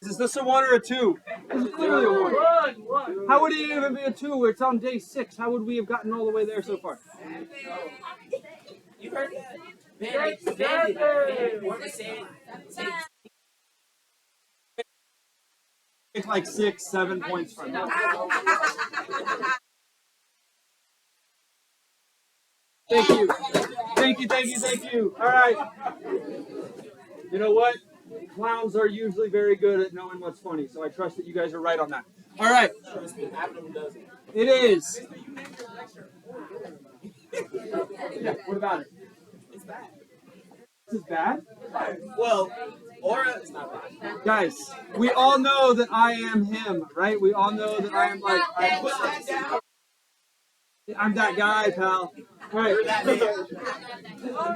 Is this a 1 or a 2? This is clearly a 1. How would it even be a 2? It's on day 6. How would we have gotten all the way there so far? You heard that? It's like 6, 7 points from now. Thank you. Thank you, thank you, thank you. All right. You know what? Clowns are usually very good at knowing what's funny, so I trust that you guys are right on that. All right. It is. Yeah, what about it? It's bad. This is bad? Well, aura is not bad. Guys, we all know that I am him, right? We all know that I am like... I'm that guy, pal. All right.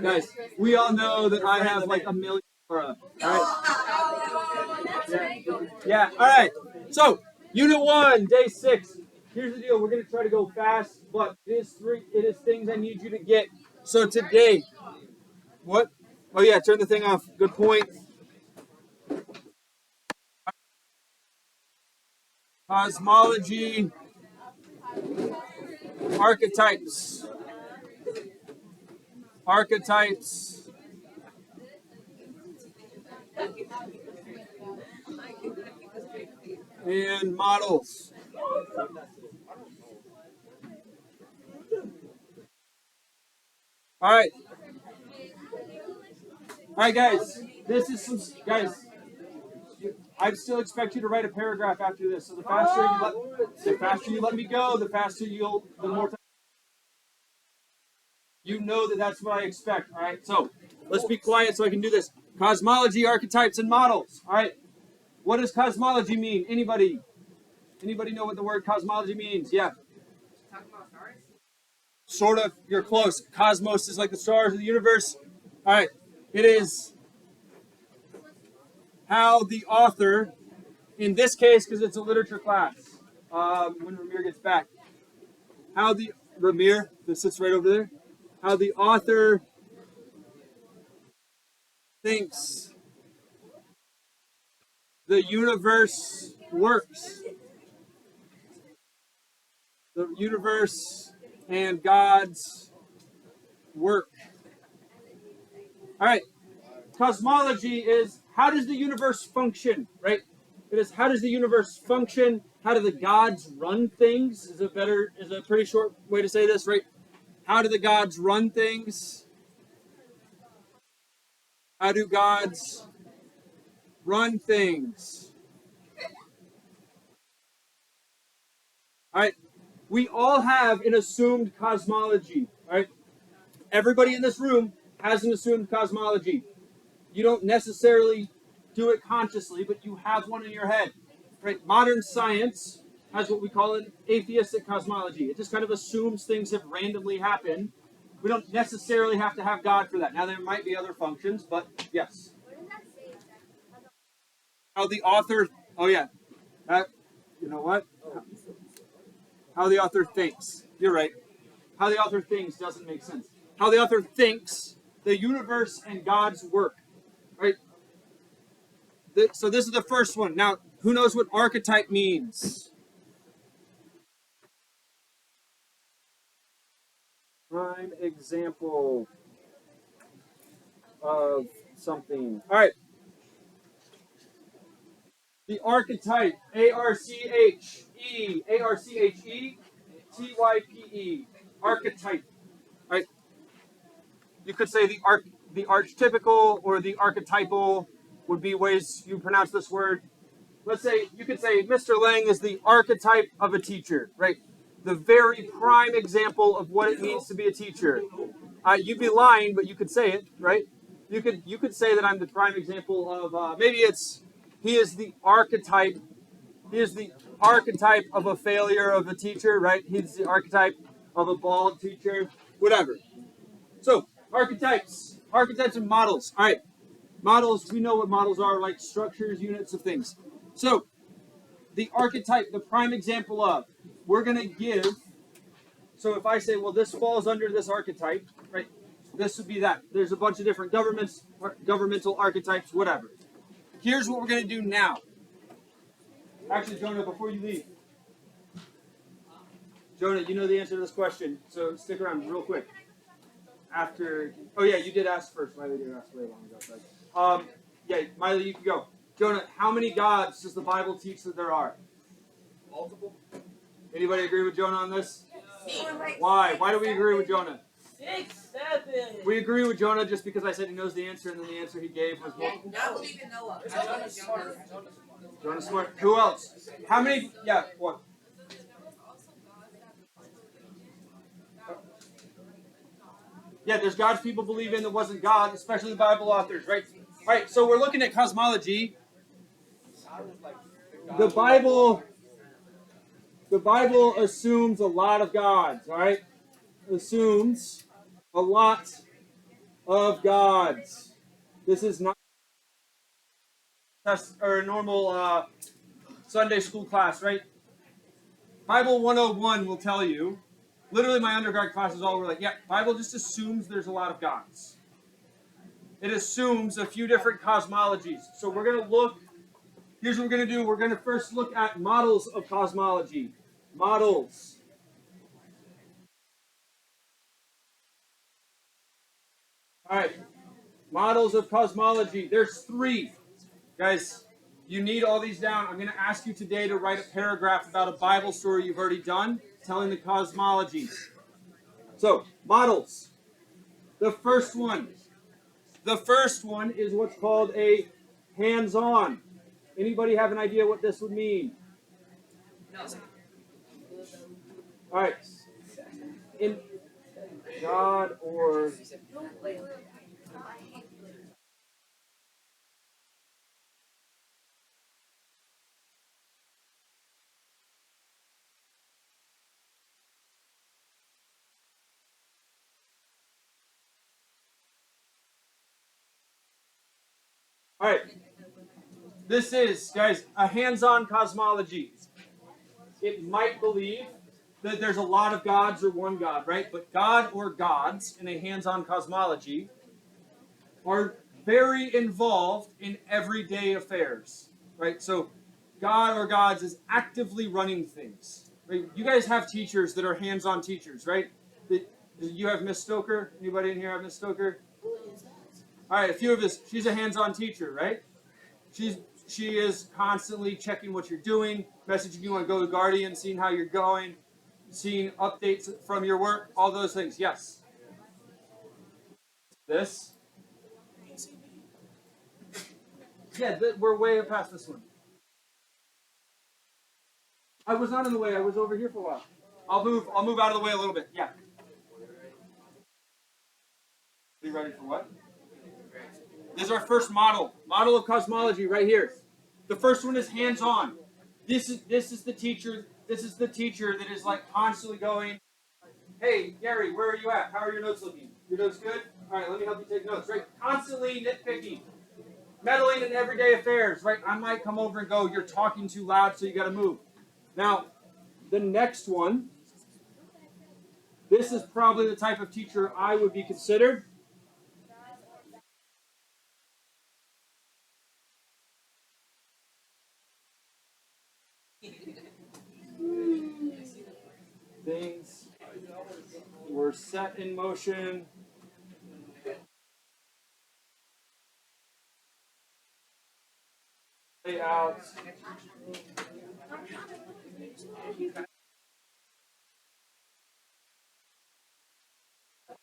Guys, we all know that I have like a million aura. All right. Yeah. All right. So, Unit 1, Day 6. Here's the deal. We're gonna try to go fast, but it is things I need you to get. So today, what? Oh yeah, turn the thing off. Good point. Cosmology, archetypes, and models. All right, guys. This is some guys. I still expect you to write a paragraph after this. So the faster you let me go, the more time. You know that that's what I expect. All right. So let's be quiet so I can do this. Cosmology, archetypes, and models. All right. What does cosmology mean? Anybody? Anybody know what the word cosmology means? Yeah. Sort of. You're close. Cosmos is like the stars of the universe. All right. It is how the author, in this case, because it's a literature class, when Ramir gets back, Ramir, that sits right over there, how the author thinks the universe works. The universe and God's work. All right. Cosmology is how does the universe function, right? It is how does the universe function? How do the gods run things? Is a pretty short way to say this, right? How do the gods run things? How do gods run things? All right. We all have an assumed cosmology, all right? Everybody in this room has an assumed cosmology. You don't necessarily do it consciously, but you have one in your head. Right? Modern science has what we call an atheistic cosmology. It just kind of assumes things have randomly happened. We don't necessarily have to have God for that. Now, there might be other functions, but yes. How the author, oh yeah, you know what? How the author thinks. You're right. How the author thinks doesn't make sense. How the author thinks the universe and God's work. Right? So this is the first one. Now, who knows what archetype means? Prime example of something. All right. The archetype, A-R-C-H-E, A-R-C-H-E-T-Y-P-E, archetype. All right. You could say the archetypical or the archetypal would be ways you pronounce this word. Let's say, you could say Mr. Lang is the archetype of a teacher, right? The very prime example of what it means to be a teacher. You'd be lying, but you could say it, right? You could say that I'm the prime example of, he is the archetype of a failure of a teacher, right? He's the archetype of a bald teacher, whatever. So, archetypes and models. All right. Models, we know what models are, like structures, units of things. So, the archetype, the prime example of, we're going to give, so if I say, well, this falls under this archetype, right, this would be that. There's a bunch of different governmental archetypes, whatever. here's what we're going to do now. Actually, Jonah, before you leave. Jonah, you know the answer to this question, so stick around real quick. Oh yeah, you did ask first. Miley did ask way long ago. Yeah, Miley, you can go. Jonah, how many gods does the Bible teach that there are? Multiple. Anybody agree with Jonah on this? Why? Why do we agree with Jonah? 6, 7. We agree with Jonah just because I said he knows the answer, and then the answer he gave was multiple. I believe in Noah. Jonah's smart. Who else? How many? Yeah, what? Yeah, there's gods people believe in that wasn't God, especially the Bible authors, right? All right, so we're looking at cosmology. The Bible assumes a lot of gods, all right? Assumes a lot of gods. This is not a normal Sunday school class, right? Bible 101 will tell you. Literally, my undergrad classes all were like, yeah, Bible just assumes there's a lot of gods. It assumes a few different cosmologies. So we're going to look, here's what we're going to do. We're going to first look at models of cosmology. Models. All right. Models of cosmology. There's 3. Guys, you need all these down. I'm going to ask you today to write a paragraph about a Bible story you've already done, telling the cosmologies. So, models. The first one is what's called a hands-on. Anybody have an idea what this would mean? No. All right. In God or all right. This is, guys, a hands-on cosmology. It might believe that there's a lot of gods or one God, right? But God or gods in a hands-on cosmology are very involved in everyday affairs, right? So God or gods is actively running things. Right? You guys have teachers that are hands-on teachers, right? You have Miss Stoker? Anybody in here have Miss Stoker? All right, a few of us. She's a hands-on teacher, right? She is constantly checking what you're doing, messaging you on GoToGuardian, seeing how you're going, seeing updates from your work, all those things. Yes. This? Yeah, we're way past this one. I was not in the way. I was over here for a while. I'll move out of the way a little bit. Yeah. Are you ready for what? This is our first model of cosmology right here. The first one is hands-on. This is the teacher. This is the teacher that is like constantly going, "Hey, Gary, where are you at? How are your notes looking? Your notes good? All right, let me help you take notes." Right? Constantly nitpicking, meddling in everyday affairs. Right? I might come over and go, "You're talking too loud, so you got to move." Now, the next one. This is probably the type of teacher I would be considered. Things were set in motion. Lay out. All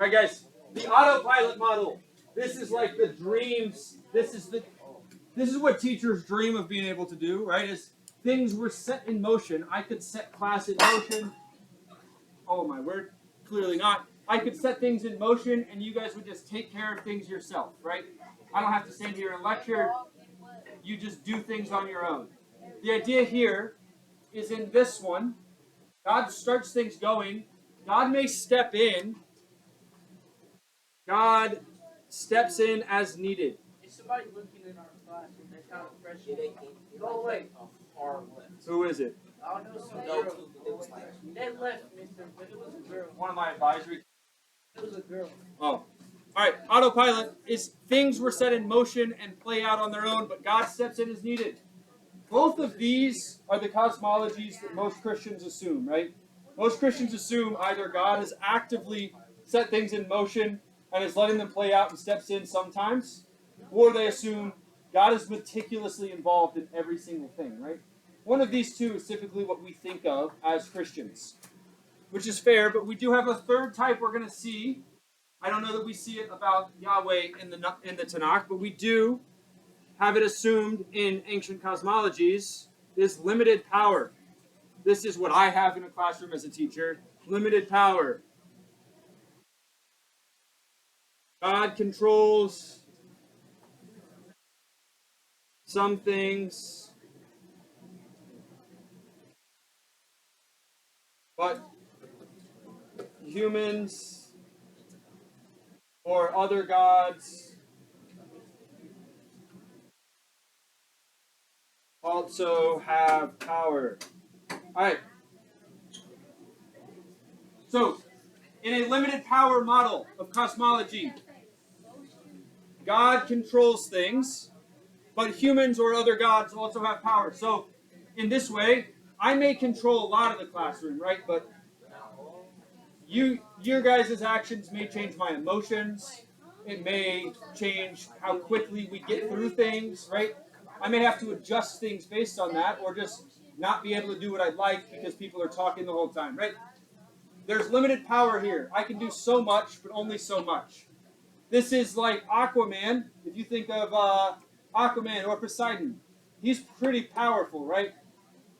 right, guys. The autopilot model. This is like the dreams. This is what teachers dream of being able to do, right? Is things were set in motion. I could set class in motion. Oh my word. Clearly not. I could set things in motion and you guys would just take care of things yourself, right? I don't have to stand here and lecture. You just do things on your own. The idea here is in this one, God starts things going. God may step in. God steps in as needed. Is somebody looking in our class and they kind of pressure? Go away. Who is it? I don't know some girl. They left, mister, but it was a girl. One of my advisory. It was a girl. Oh. All right, autopilot is things were set in motion and play out on their own, but God steps in as needed. Both of these are the cosmologies that most Christians assume, right? Most Christians assume either God has actively set things in motion and is letting them play out and steps in sometimes, or they assume God is meticulously involved in every single thing, right? One of these two is typically what we think of as Christians, which is fair, but we do have a third type we're going to see. I don't know that we see it about Yahweh in the Tanakh, but we do have it assumed in ancient cosmologies, is limited power. This is what I have in a classroom as a teacher. Limited power. God controls some things, but humans or other gods also have power. All right. So, in a limited power model of cosmology, God controls things, but humans or other gods also have power. So, in this way, I may control a lot of the classroom, right? But your guys' actions may change my emotions. It may change how quickly we get through things, right? I may have to adjust things based on that, or just not be able to do what I'd like because people are talking the whole time, right? There's limited power here. I can do so much, but only so much. This is like Aquaman. If you think of Aquaman or Poseidon, he's pretty powerful, right?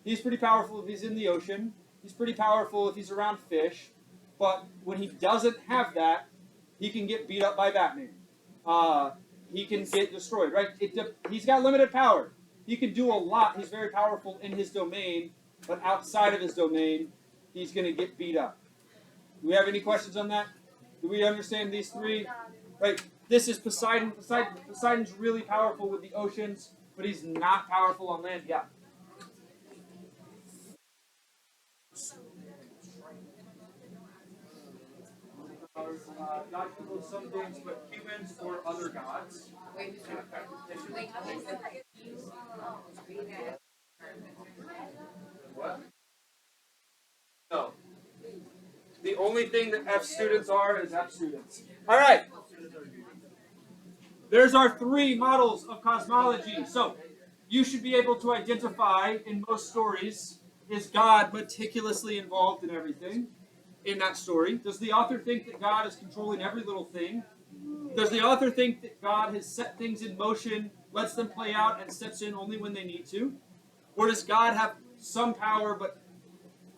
He's pretty powerful if he's in the ocean. He's pretty powerful if he's around fish. But when he doesn't have that, he can get beat up by Batman. He can get destroyed, right? He's got limited power. He can do a lot. He's very powerful in his domain, but outside of his domain, he's going to get beat up. Do we have any questions on that? Do we understand these three? Right. This is Poseidon. Poseidon's really powerful with the oceans, but he's not powerful on land. Yeah. God controls some things, but humans or other gods. What? No. The only thing that F students are is F students. All right. There's our three models of cosmology. So you should be able to identify in most stories, is God meticulously involved in everything in that story? Does the author think that God is controlling every little thing? Does the author think that God has set things in motion, lets them play out, and steps in only when they need to? Or does God have some power, but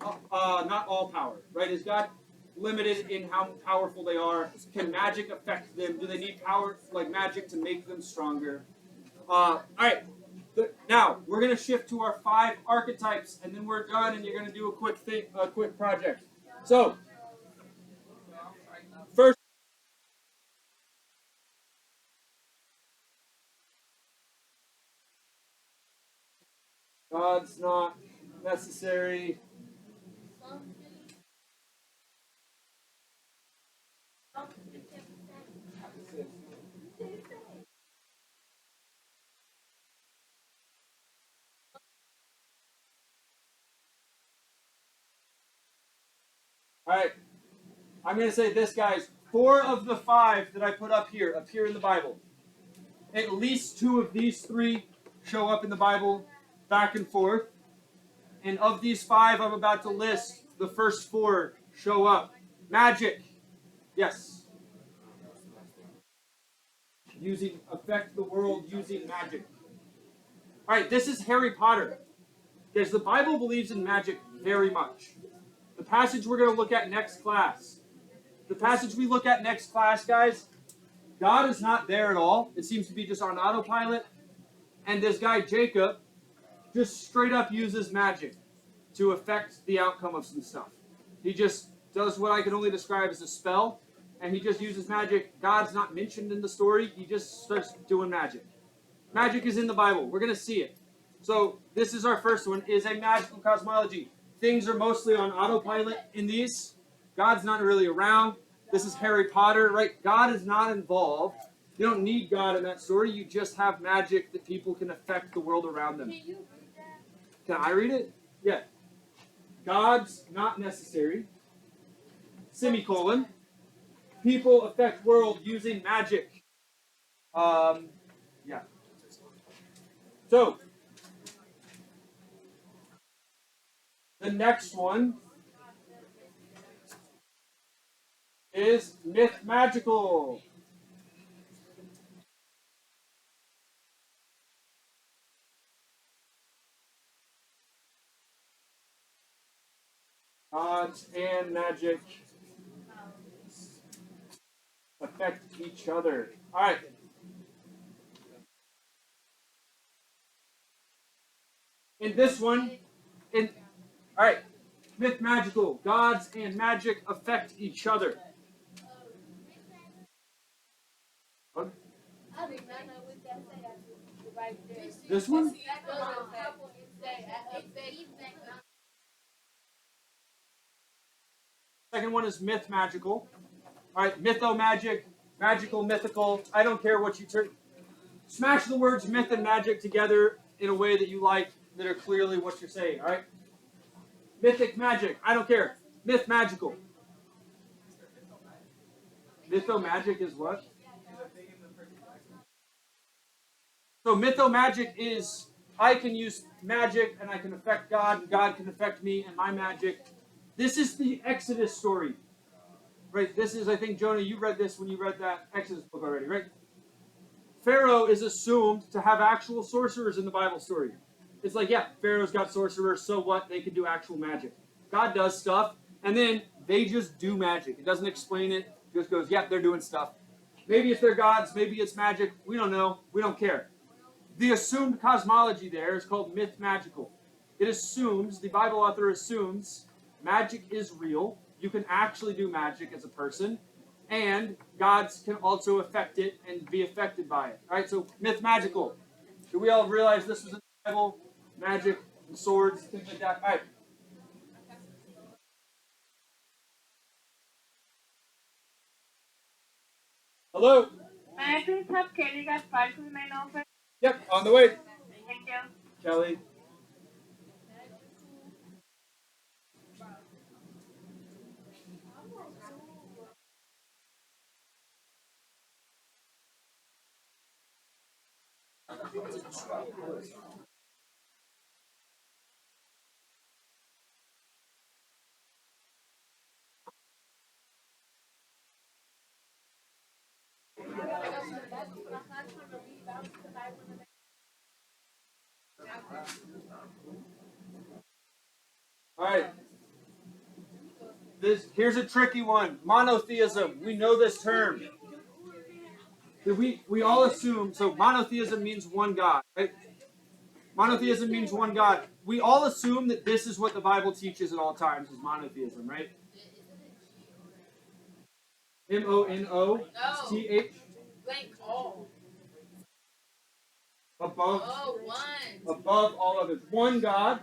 not all power, right? Is God limited in how powerful they are? Can magic affect them? Do they need power like magic to make them stronger? All right. Now we're going to shift to our 5 archetypes, and then we're done, and you're going to do a quick project. So first, God's not necessary. All right. I'm going to say this, guys. 4 of the 5 that I put up here appear in the Bible. At least 2 of these 3 show up in the Bible back and forth. And of these 5 I'm about to list, the first 4 show up. Magic. Yes. Affect the world using magic. All right, this is Harry Potter. Because the Bible believes in magic very much. The passage we're going to look at next class. The passage we look at next class, guys, God is not there at all. It seems to be just on autopilot. And this guy, Jacob, just straight up uses magic to affect the outcome of some stuff. He just does what I can only describe as a spell, and he just uses magic. God's not mentioned in the story. He just starts doing magic. Magic is in the Bible. We're going to see it. So this is our first one, is a magical cosmology. Things are mostly on autopilot in these. God's not really around. This is Harry Potter, right? God is not involved. You don't need God in that story. You just have magic that people can affect the world around them. Can I read it? Yeah. God's not necessary. Semicolon. People affect world using magic. Yeah. So, the next one is myth magical. Gods and magic affect each other. All right. In this one, all right, myth magical. Gods and magic affect each other. What? This one? Second one is myth magical. All right, mytho-magic, magical, mythical. I don't care what you turn. Smash the words myth and magic together in a way that you like, that are clearly what you're saying. All right. Mythic magic. I don't care. Myth magical. Mytho-magic is what? So mytho-magic is I can use magic and I can affect God and God can affect me and my magic. This is the Exodus story. Right? This is, I think, Jonah, you read this when you read that Exodus book already, right? Pharaoh is assumed to have actual sorcerers in the Bible story. It's like, yeah, Pharaoh's got sorcerers, so what? They can do actual magic. God does stuff, and then they just do magic. It doesn't explain it. It just goes, yeah, they're doing stuff. Maybe it's their gods, maybe it's magic. We don't know. We don't care. The assumed cosmology there is called myth magical. It assumes, the Bible author assumes, magic is real. You can actually do magic as a person, and gods can also affect it and be affected by it. All right, so myth magical. Do we all realize this was in the Bible? Magic, and swords, things like that. All right. Hello. May I please have Kelly got 529 open? Yep, on the way. Thank you. Kelly. All right. Here's a tricky one. Monotheism. We know this term. We all assume, so monotheism means one God, right? Monotheism means one God. We all assume that this is what the Bible teaches at all times, is monotheism, right? Monoth. Blank all. Above, Oh, one. above all others. One God,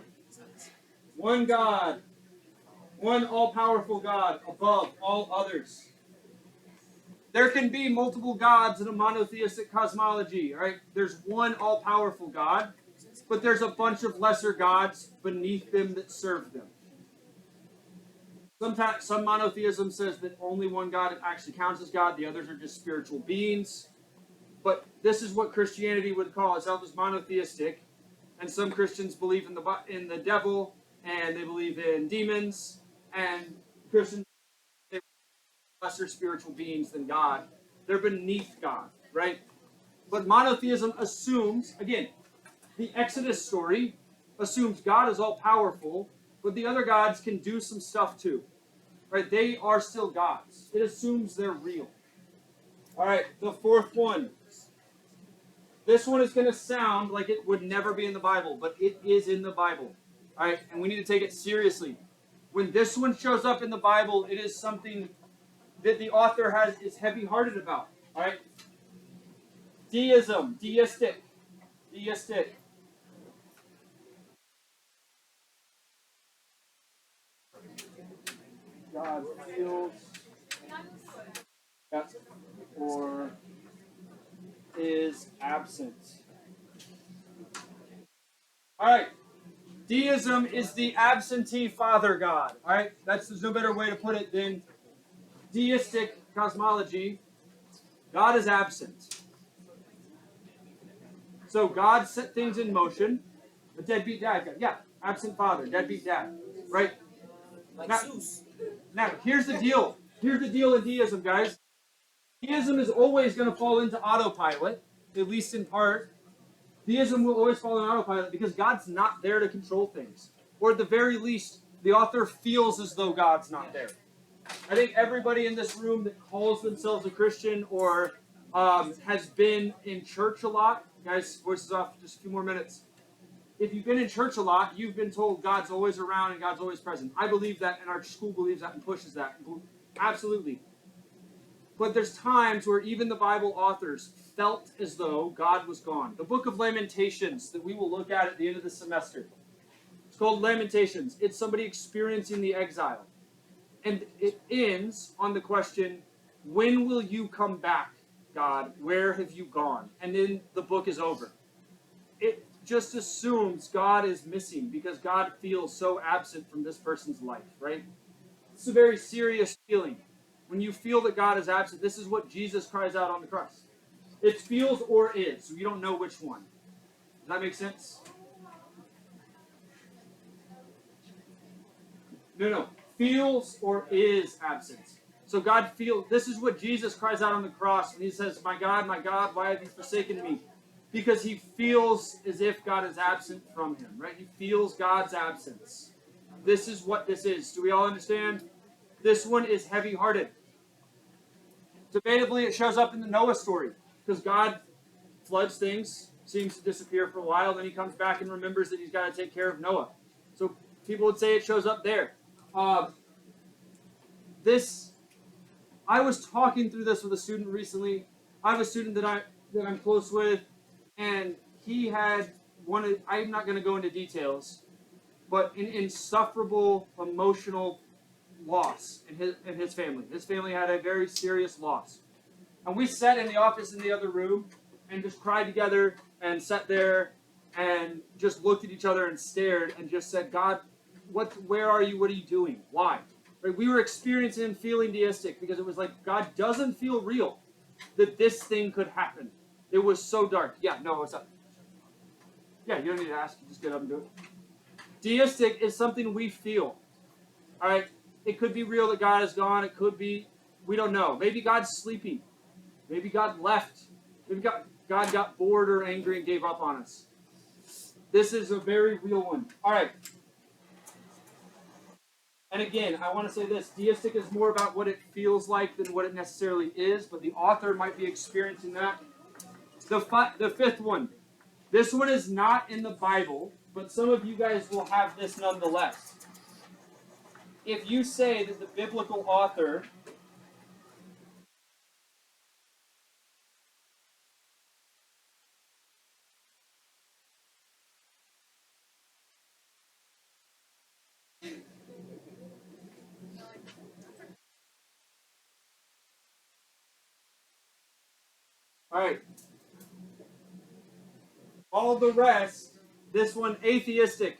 one all-powerful God above all others. There can be multiple gods in a monotheistic cosmology, all right? There's one all-powerful God, but there's a bunch of lesser gods beneath them that serve them. Sometimes some monotheism says that only one God actually counts as God, the others are just spiritual beings. But this is what Christianity would call itself as monotheistic, and some Christians believe in the devil, and they believe in demons, and Christians they are lesser spiritual beings than God. They're beneath God, right? But monotheism assumes, again, the Exodus story assumes God is all powerful, but the other gods can do some stuff too. Right? They are still gods. It assumes they're real. All right, the fourth one. This one is going to sound like it would never be in the Bible, but it is in the Bible. All right, and we need to take it seriously. When this one shows up in the Bible, it is something that the author is heavy-hearted about. All right, deism, deistic. God feels Yeah. Or is absent. All right. Deism is the absentee father god. All right. There's no better way to put it than deistic cosmology. God is absent. So God set things in motion. A deadbeat dad. Yeah. Absent father. Deadbeat dad. Right. Like Now, Zeus. now here's the deal. Here's the deal in deism, guys. Deism is always going to fall into autopilot, at least in part. Deism will always fall in autopilot because God's not there to control things. Or at the very least, the author feels as though God's not there. I think everybody in this room that calls themselves a Christian or has been in church a lot, guys, voices off, just a few more minutes. If you've been in church a lot, you've been told God's always around and God's always present. I believe that, and our school believes that and pushes that. Absolutely. But there's times where even the Bible authors felt as though God was gone. The book of Lamentations that we will look at the end of the semester. It's called Lamentations. It's somebody experiencing the exile. And it ends on the question, when will you come back, God? Where have you gone? And then the book is over. It just assumes God is missing because God feels so absent from this person's life, right? It's a very serious feeling. When you feel that God is absent, this is what Jesus cries out on the cross. It feels or is. So you don't know which one. Does that make sense? No. Feels or is absent. So God feels. This is what Jesus cries out on the cross when he says, my God, why have you forsaken me? Because he feels as if God is absent from him, right? He feels God's absence. This is what this is. Do we all understand? This one is heavy-hearted. Debatably, it shows up in the Noah story because God floods things, seems to disappear for a while, then he comes back and remembers that he's got to take care of Noah. So people would say it shows up there. I was talking through this with a student recently. I have a student that I'm close with, and he had I'm not going to go into details, but an insufferable emotional loss in his family. His family had a very serious loss. And we sat in the office in the other room and just cried together and sat there and just looked at each other and stared and just said, God, where are you? What are you doing? Why? Right? We were experiencing and feeling deistic because it was like God doesn't feel real that this thing could happen. It was so dark. Yeah, no, what's up? Yeah, you don't need to ask. You just get up and do it. Deistic is something we feel. All right? It could be real that God is gone. It could be, we don't know. Maybe God's sleeping. Maybe God left. Maybe God got bored or angry and gave up on us. This is a very real one. All right. And again, I want to say this. Deistic is more about what it feels like than what it necessarily is, but the author might be experiencing that. The fifth one. This one is not in the Bible, but some of you guys will have this nonetheless. If you say that the biblical author all right. All the rest, this one atheistic.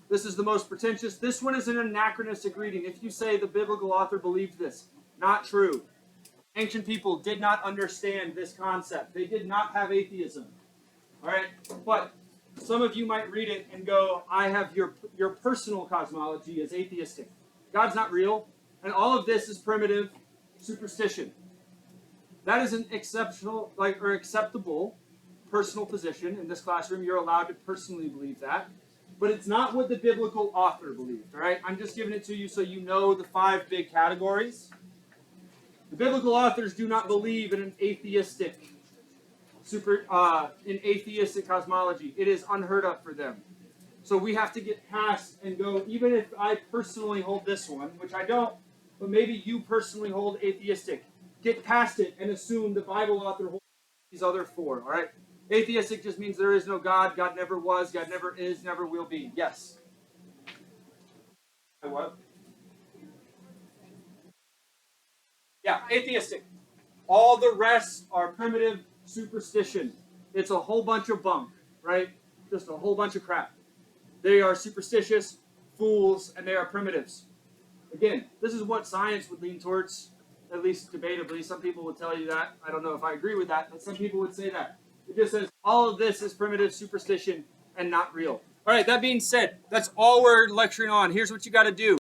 This is the most pretentious. This one is an anachronistic reading. If you say the biblical author believed this, not true. Ancient people did not understand this concept. They did not have atheism. All right? But some of you might read it and go, I have your personal cosmology as atheistic. God's not real. And all of this is primitive superstition. That is an exceptional, or acceptable personal position in this classroom. You're allowed to personally believe that. But it's not what the biblical author believed, all right? I'm just giving it to you so you know the 5 big categories. The biblical authors do not believe in an atheistic cosmology. It is unheard of for them. So we have to get past and go, even if I personally hold this one, which I don't, but maybe you personally hold atheistic, get past it and assume the Bible author holds these other 4, all right? Atheistic just means there is no God. God never was. God never is, never will be. Yes? What? Yeah, atheistic. All the rest are primitive superstition. It's a whole bunch of bunk, right? Just a whole bunch of crap. They are superstitious, fools, and they are primitives. Again, this is what science would lean towards, at least debatably. Some people would tell you that. I don't know if I agree with that, but some people would say that. It just says all of this is primitive superstition and not real. All right, that being said, that's all we're lecturing on. Here's what you got to do.